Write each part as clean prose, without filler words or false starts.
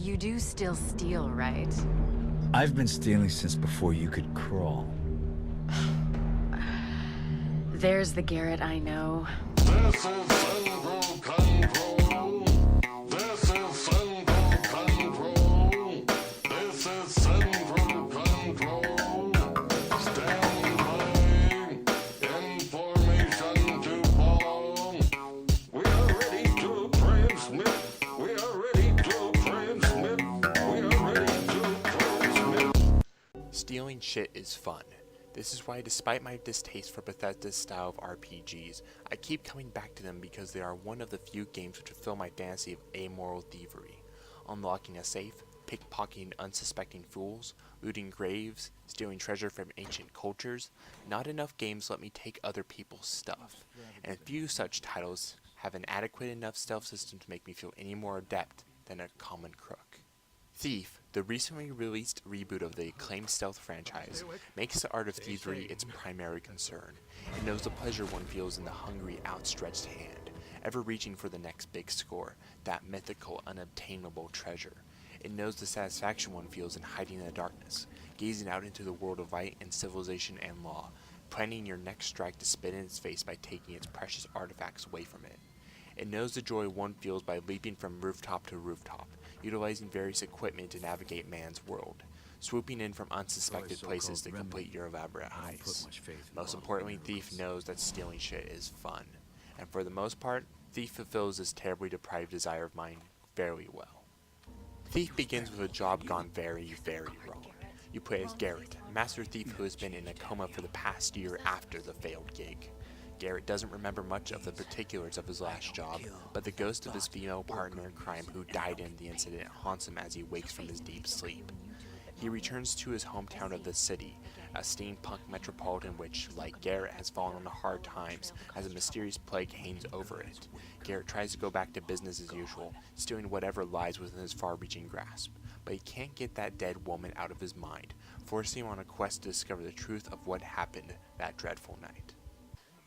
You do still steal, right? I've been stealing since before you could crawl. There's the Garrett I know. This is Central Control. This is Central Control. This is Central Control. Stand by. Information to follow. We are ready to transmit. We are ready to transmit. We are ready to transmit. Stealing shit is fun. This is why, despite my distaste for Bethesda's style of RPGs, I keep coming back to them because they are one of the few games which fulfill my fantasy of amoral thievery. Unlocking a safe, pickpocketing unsuspecting fools, looting graves, stealing treasure from ancient cultures, not enough games let me take other people's stuff, and few such titles have an adequate enough stealth system to make me feel any more adept than a common crook. Thief, the recently released reboot of the acclaimed stealth franchise, makes the art of thievery its primary concern. It knows the pleasure one feels in the hungry, outstretched hand, ever reaching for the next big score, that mythical, unobtainable treasure. It knows the satisfaction one feels in hiding in the darkness, gazing out into the world of light and civilization and law, planning your next strike to spit in its face by taking its precious artifacts away from it. It knows the joy one feels by leaping from rooftop to rooftop, utilizing various equipment to navigate man's world, swooping in from unsuspected places to complete your elaborate heists. Most importantly, Thief knows that stealing shit is fun, and for the most part, Thief fulfills this terribly deprived desire of mine fairly well. Thief begins with a job gone very, very wrong. You play as Garrett, a master thief who has been in a coma for the past year after the failed gig. Garrett doesn't remember much of the particulars of his last job, but the ghost of his female partner in crime who died in the incident haunts him as he wakes from his deep sleep. He returns to his hometown of the city, a steampunk metropolitan which, like Garrett, has fallen on hard times as a mysterious plague hangs over it. Garrett tries to go back to business as usual, stealing whatever lies within his far-reaching grasp, but he can't get that dead woman out of his mind, forcing him on a quest to discover the truth of what happened that dreadful night.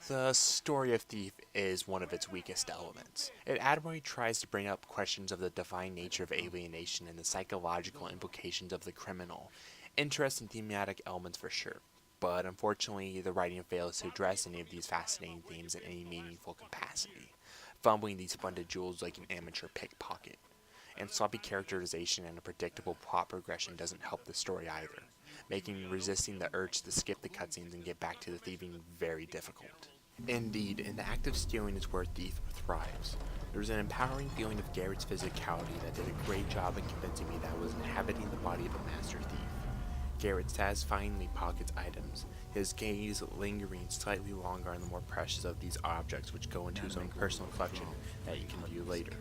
The story of Thief is one of its weakest elements. It admirably tries to bring up questions of the divine nature of alienation and the psychological implications of the criminal. Interesting thematic elements for sure, but unfortunately the writing fails to address any of these fascinating themes in any meaningful capacity, fumbling these splendid jewels like an amateur pickpocket. And sloppy characterization and a predictable plot progression doesn't help the story either, making resisting the urge to skip the cutscenes and get back to the thieving very difficult. Indeed, in the act of stealing is where Thief thrives. There was an empowering feeling of Garrett's physicality that did a great job in convincing me that I was inhabiting the body of a master thief. Garrett satisfyingly pockets items, his gaze lingering slightly longer on the more precious of these objects which go into his own personal collection that you can view later.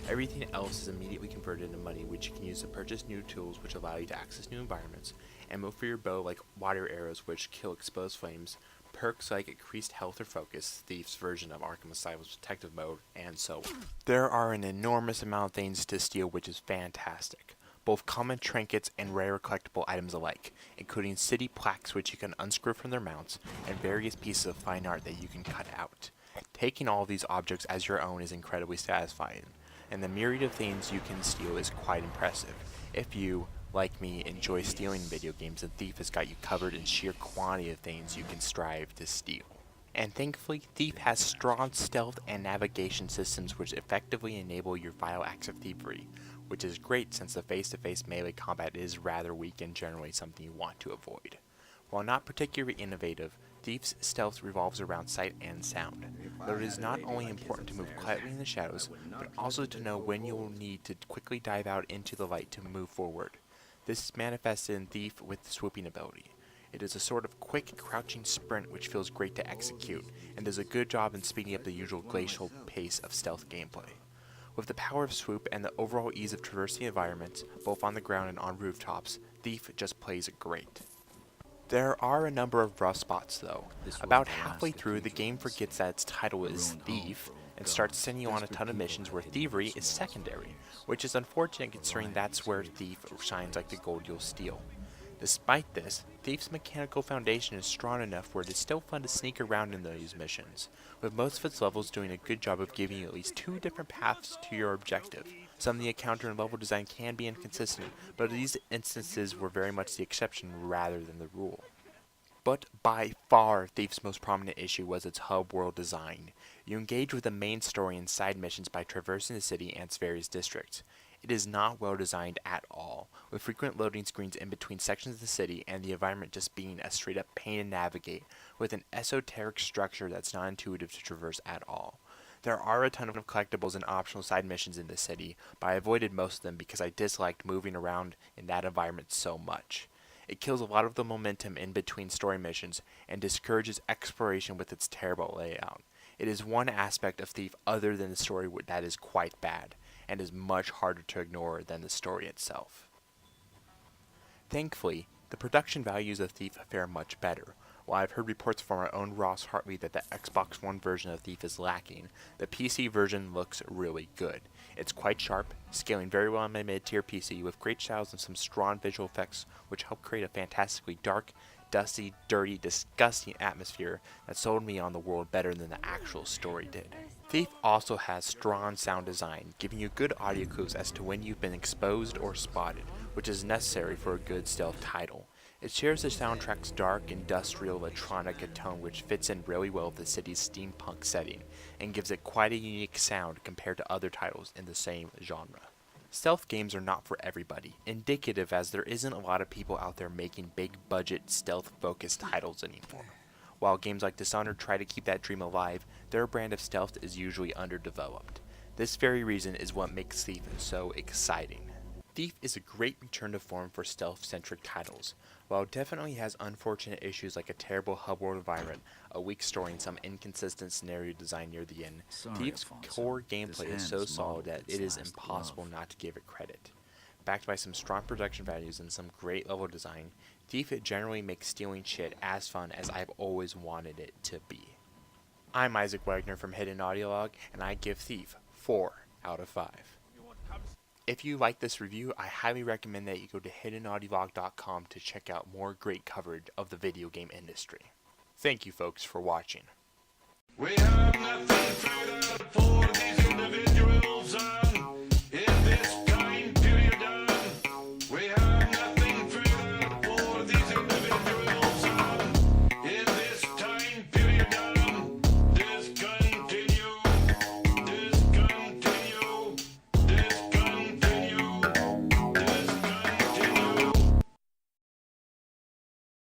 Everything else is immediately converted into money which you can use to purchase new tools which allow you to access new environments, ammo for your bow like water arrows which kill exposed flames, perks like increased health or focus, Thief's version of Arkham Asylum's protective mode, and so on. There are an enormous amount of things to steal which is fantastic, both common trinkets and rare collectible items alike, including city plaques which you can unscrew from their mounts, and various pieces of fine art that you can cut out. Taking all of these objects as your own is incredibly satisfying, and the myriad of things you can steal is quite impressive. If you, like me, enjoy stealing video games, then Thief has got you covered in sheer quantity of things you can strive to steal. And thankfully, Thief has strong stealth and navigation systems which effectively enable your vile acts of thievery, which is great since the face-to-face melee combat is rather weak and generally something you want to avoid. While not particularly innovative, Thief's stealth revolves around sight and sound, though it is not only important to move quietly in the shadows, but also to know when you will need to quickly dive out into the light to move forward. This is manifested in Thief with the swooping ability. It is a sort of quick, crouching sprint which feels great to execute, and does a good job in speeding up the usual glacial pace of stealth gameplay. With the power of swoop and the overall ease of traversing environments, both on the ground and on rooftops, Thief just plays great. There are a number of rough spots though. About halfway through, the game forgets that its title is Thief, and starts sending you on a ton of missions where thievery is secondary, which is unfortunate considering that's where Thief shines like the gold you'll steal. Despite this, Thief's mechanical foundation is strong enough where it is still fun to sneak around in these missions, with most of its levels doing a good job of giving you at least two different paths to your objective, Some of the encounter and level design can be inconsistent, but these instances were very much the exception rather than the rule. But by far, Thief's most prominent issue was its hub world design. You engage with the main story and side missions by traversing the city and its various districts. It is not well designed at all, with frequent loading screens in between sections of the city and the environment just being a straight up pain to navigate, with an esoteric structure that's not intuitive to traverse at all. There are a ton of collectibles and optional side missions in the city, but I avoided most of them because I disliked moving around in that environment so much. It kills a lot of the momentum in between story missions and discourages exploration with its terrible layout. It is one aspect of Thief other than the story that is quite bad, and is much harder to ignore than the story itself. Thankfully, the production values of Thief fare much better. While I've heard reports from our own Ross Hartley that the Xbox One version of Thief is lacking, the PC version looks really good. It's quite sharp, scaling very well on my mid-tier PC with great styles and some strong visual effects which help create a fantastically dark, dusty, dirty, disgusting atmosphere that sold me on the world better than the actual story did. Thief also has strong sound design, giving you good audio clues as to when you've been exposed or spotted, which is necessary for a good stealth title. It shares the soundtrack's dark, industrial, electronic tone which fits in really well with the city's steampunk setting, and gives it quite a unique sound compared to other titles in the same genre. Stealth games are not for everybody, indicative as there isn't a lot of people out there making big-budget, stealth-focused titles anymore. While games like Dishonored try to keep that dream alive, their brand of stealth is usually underdeveloped. This very reason is what makes Thief so exciting. Thief is a great return to form for stealth-centric titles. While it definitely has unfortunate issues like a terrible hub world environment, a weak story, and some inconsistent scenario design near the end, Thief's core gameplay is so solid that it is impossible not to give it credit. Backed by some strong production values and some great level design, Thief generally makes stealing shit as fun as I've always wanted it to be. I'm Isaac Wagner from Hidden Audiolog, and I give Thief 4 out of 5. If you like this review, I highly recommend that you go to hiddenaudiolog.com to check out more great coverage of the video game industry. Thank you folks for watching. We have nothing.